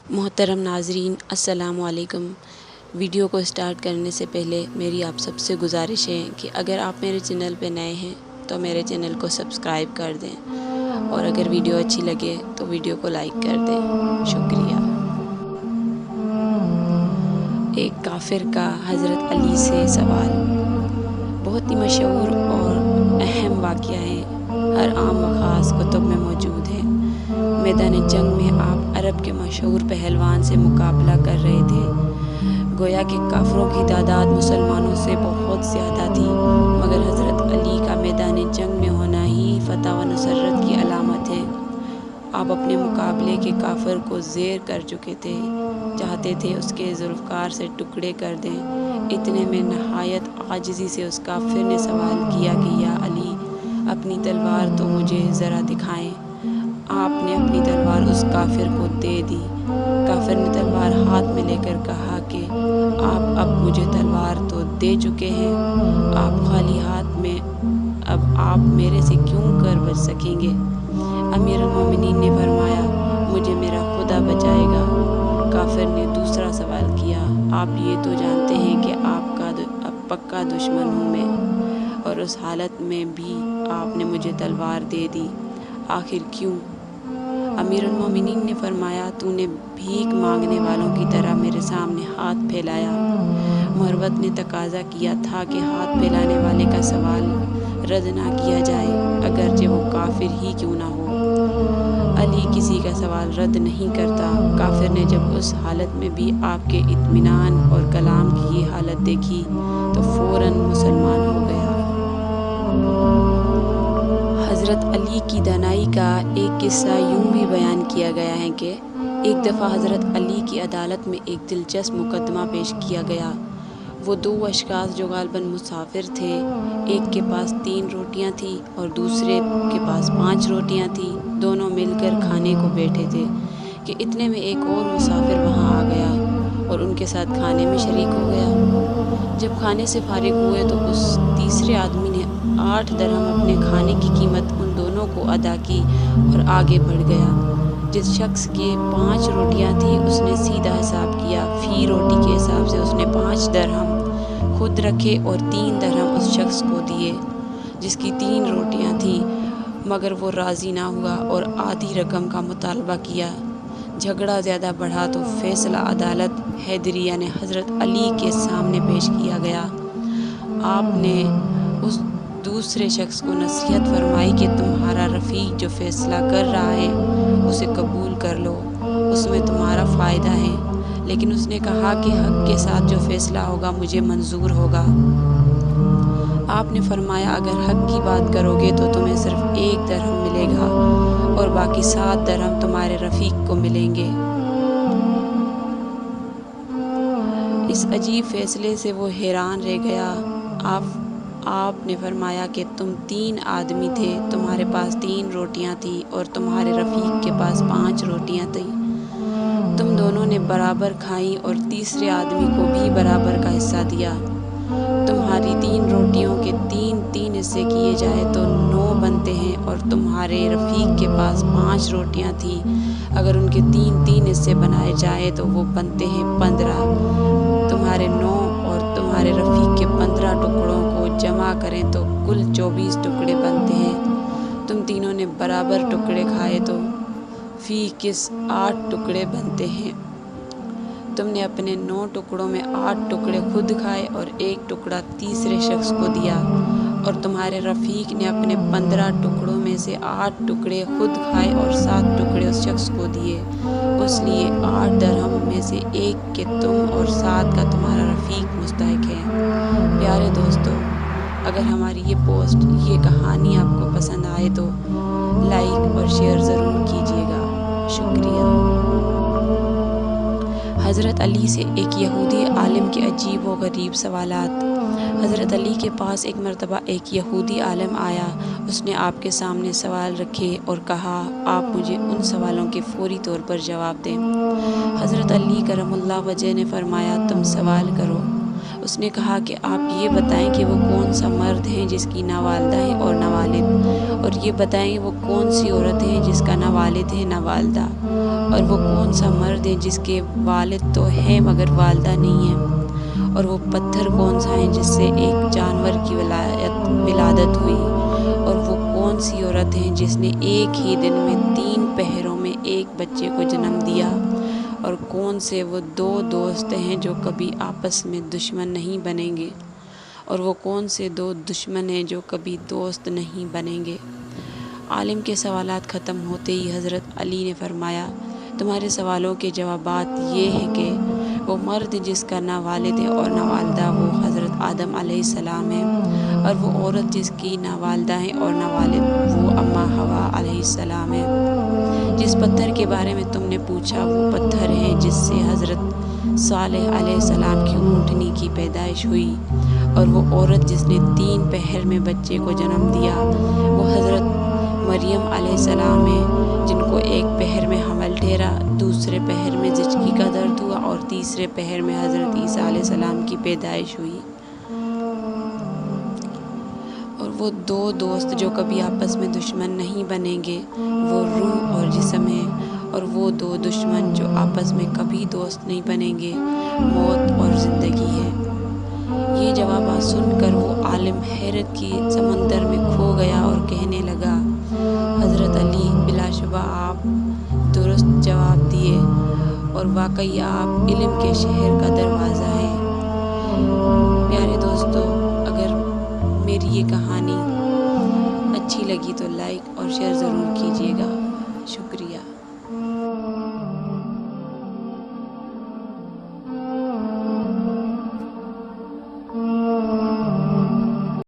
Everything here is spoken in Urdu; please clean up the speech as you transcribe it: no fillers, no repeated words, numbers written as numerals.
محترم ناظرین، السلام علیکم۔ ویڈیو کو سٹارٹ کرنے سے پہلے میری آپ سب سے گزارش ہے کہ اگر آپ میرے چینل پہ نئے ہیں تو میرے چینل کو سبسکرائب کر دیں، اور اگر ویڈیو اچھی لگے تو ویڈیو کو لائک کر دیں۔ شکریہ۔ ایک کافر کا حضرت علی سے سوال۔ بہت ہی مشہور اور اہم واقعہ ہے، ہر عام و خاص کتب میں موجود ہے۔ میدان جنگ میں آپ عرب کے مشہور پہلوان سے مقابلہ کر رہے تھے۔ گویا کہ کافروں کی تعداد مسلمانوں سے بہت زیادہ تھی، مگر حضرت علی کا میدان جنگ میں ہونا ہی فتح و نصرت کی علامت ہے۔ آپ اپنے مقابلے کے کافر کو زیر کر چکے تھے، چاہتے تھے اس کے ذوالفقار سے ٹکڑے کر دیں۔ اتنے میں نہایت عاجزی سے اس کافر نے سوال کیا کہ یا علی، اپنی تلوار تو مجھے ذرا دکھائیں۔ آپ نے اپنی تلوار اس کافر کو دے دی۔ کافر نے تلوار ہاتھ میں لے کر کہا کہ آپ اب مجھے تلوار تو دے چکے ہیں، آپ خالی ہاتھ میں، اب آپ میرے سے کیوں کر بچ سکیں گے؟ امیر المومنین نے فرمایا، مجھے میرا خدا بچائے گا۔ کافر نے دوسرا سوال کیا، آپ یہ تو جانتے ہیں کہ آپ کا پکا دشمن ہوں میں، اور اس حالت میں بھی آپ نے مجھے تلوار دے دی، آخر کیوں؟ امیر المومنین نے فرمایا، تو نے بھیک مانگنے والوں کی طرح میرے سامنے ہاتھ پھیلایا۔ مروت نے تقاضا کیا تھا کہ ہاتھ پھیلانے والے کا سوال رد نہ کیا جائے، اگرچہ وہ کافر ہی کیوں نہ ہو۔ علی کسی کا سوال رد نہیں کرتا۔ کافر نے جب اس حالت میں بھی آپ کے اطمینان اور کلام کی یہ حالت دیکھی تو فوراً مسلمان ہو گیا۔ حضرت علی کی دانائی کا ایک قصہ یوں بھی بیان کیا گیا ہے کہ ایک دفعہ حضرت علی کی عدالت میں ایک دلچسپ مقدمہ پیش کیا گیا۔ وہ دو اشخاص جو غالباً مسافر تھے، ایک کے پاس 3 روٹیاں تھیں اور دوسرے کے پاس 5 روٹیاں تھیں، دونوں مل کر کھانے کو بیٹھے تھے کہ اتنے میں ایک اور مسافر وہاں آ گیا اور ان کے ساتھ کھانے میں شریک ہو گیا۔ جب کھانے سے فارغ ہوئے تو اس تیسرے آدمی نے 8 درہم اپنے کھانے کی قیمت ان دونوں کو ادا کی اور آگے بڑھ گیا۔ جس شخص کے 5 روٹیاں تھیں اس نے سیدھا حساب کیا، فی روٹی کے حساب سے اس نے 5 درہم خود رکھے اور 3 درہم اس شخص کو دیے جس کی 3 روٹیاں تھیں، مگر وہ راضی نہ ہوا اور آدھی رقم کا مطالبہ کیا۔ جھگڑا زیادہ بڑھا تو فیصلہ عدالت حیدریہ نے حضرت علی کے سامنے پیش کیا گیا۔ آپ نے اس دوسرے شخص کو نصیحت فرمائی کہ تمہارا رفیق جو فیصلہ کر رہا ہے اسے قبول کر لو، اس میں تمہارا فائدہ ہے، لیکن اس نے کہا کہ حق کے ساتھ جو فیصلہ ہوگا مجھے منظور ہوگا۔ آپ نے فرمایا، اگر حق کی بات کرو گے تو تمہیں صرف 1 درہم ملے گا اور باقی 7 درہم تمہارے رفیق کو ملیں گے۔ اس عجیب فیصلے سے وہ حیران رہ گیا۔ آپ نے فرمایا کہ تم 3 آدمی تھے، تمہارے پاس 3 روٹیاں تھیں اور تمہارے رفیق کے پاس 5 روٹیاں تھیں، تم دونوں نے برابر کھائیں اور تیسرے آدمی کو بھی برابر کا حصہ دیا۔ تمہاری 3 روٹیوں کے 3 حصے کیے جائے تو 9 بنتے ہیں، اور تمہارے رفیق کے پاس 5 روٹیاں تھیں، اگر ان کے 3 حصے بنائے جائیں تو وہ بنتے ہیں 15۔ تمہارے 9 اور تمہارے رفیق کے 15 ٹکڑوں کو جمع کریں تو کل 24 ٹکڑے بنتے ہیں۔ تم تینوں نے برابر ٹکڑے کھائے تو فی کس 8 ٹکڑے بنتے ہیں۔ تم نے اپنے 9 ٹکڑوں میں 8 ٹکڑے خود کھائے اور 1 ٹکڑا تیسرے شخص کو دیا، اور تمہارے رفیق نے اپنے 15 ٹکڑوں میں سے 8 ٹکڑے خود کھائے اور 7 ٹکڑے اس شخص کو دیے۔ اس لیے 8 درہم میں سے 1 کے تم اور 7 کا تمہارا رفیق مستحق ہے۔ پیارے دوستو، اگر ہماری یہ پوسٹ، یہ کہانی آپ کو پسند آئے تو لائک اور شیئر ضرور کیجیے گا۔ شکریہ۔ حضرت علی سے ایک یہودی عالم کے عجیب و غریب سوالات۔ حضرت علی کے پاس ایک مرتبہ ایک یہودی عالم آیا۔ اس نے آپ کے سامنے سوال رکھے اور کہا، آپ مجھے ان سوالوں کے فوری طور پر جواب دیں۔ حضرت علی کرم اللہ وجہ نے فرمایا، تم سوال کرو۔ اس نے کہا کہ آپ یہ بتائیں کہ وہ کون سا مرد ہے جس کی نہ والدہ ہے اور نہ والد، اور یہ بتائیں وہ کون سی عورت ہے جس کا نہ والد ہے نہ والدہ، اور وہ کون سا مرد ہے جس کے والد تو ہے مگر والدہ نہیں ہے، اور وہ پتھر کون سا ہے جس سے ایک جانور کی ولادت ہوئی، اور وہ کون سی عورت ہے جس نے ایک ہی دن میں 3 پہروں میں ایک بچے کو جنم دیا، اور کون سے وہ 2 دوست ہیں جو کبھی آپس میں دشمن نہیں بنیں گے، اور وہ کون سے 2 دشمن ہیں جو کبھی دوست نہیں بنیں گے۔ عالم کے سوالات ختم ہوتے ہی حضرت علی نے فرمایا، تمہارے سوالوں کے جوابات یہ ہیں کہ وہ مرد جس کا نہ والد ہے اور نہ والدہ وہ حضرت آدم علیہ السلام ہے، اور وہ عورت جس کی نہ والدہ ہے اور نہ والد وہ اماں حوا علیہ السلام ہے۔ جس پتھر کے بارے میں تم نے پوچھا وہ پتھر ہے جس سے حضرت صالح علیہ السلام کی اونٹنی کی پیدائش ہوئی، اور وہ عورت جس نے 3 پہر میں بچے کو جنم دیا وہ حضرت مریم علیہ السلام ہے، جن کو ایک پہر میں حمل ٹھہرا، دوسرے پہر میں زچگی کا درد ہوا، اور تیسرے پہر میں حضرت عیسیٰ علیہ السلام کی پیدائش ہوئی۔ اور وہ 2 دوست جو کبھی آپس میں دشمن نہیں بنیں گے وہ روح اور جسم ہے، اور وہ 2 دشمن جو آپس میں کبھی دوست نہیں بنیں گے موت اور زندگی ہے۔ یہ جوابات سن کر وہ عالم حیرت کی سمندر میں کھو گیا اور کہنے لگا، حضرت علی بلا شبہ آپ درست جواب دیے، اور واقعی آپ علم کے شہر کا دروازہ ہیں۔ پیارے دوستو، اگر میری یہ کہانی اچھی لگی تو لائک اور شیئر ضرور کیجیے گا۔ شکریہ۔